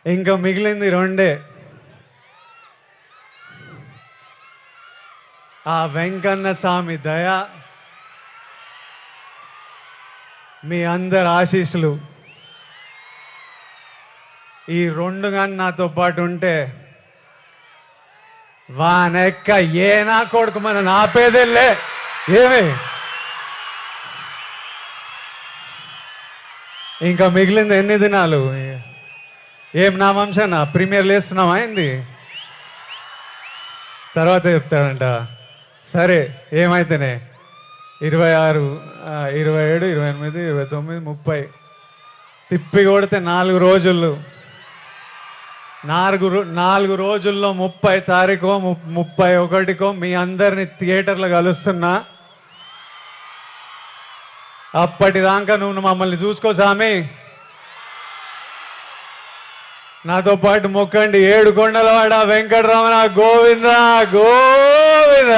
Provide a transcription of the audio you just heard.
ఇంకా మిగిలింది రెండే. ఆ వెంకన్న స్వామి దయ, మీ అందరి ఆశీస్సులు ఈ రెండు కానీ నాతో పాటు ఉంటే వానెక్క ఏ నా కొడుకు మన నాపేదెల్లే ఏమి. ఇంకా మిగిలింది ఎన్ని దినాలు? ఏం నా వంశనా ప్రీమియర్లు వేస్తున్నావా అయింది? తర్వాత చెప్తాడంట. సరే ఏమైతేనే 26, 27, 28, 29, 30 తిప్పి కొడితే 4 రోజులు. 4 రోజుల్లో 30 తారీఖు 31కో మీ అందరిని థియేటర్లో కలుస్తున్నా. అప్పటిదాకా నువ్వు మమ్మల్ని చూసుకో స్వామి. నాతో పాటు మొక్కండి. ఏడుకొండలవాడ వెంకటరమణ గోవింద గోవింద.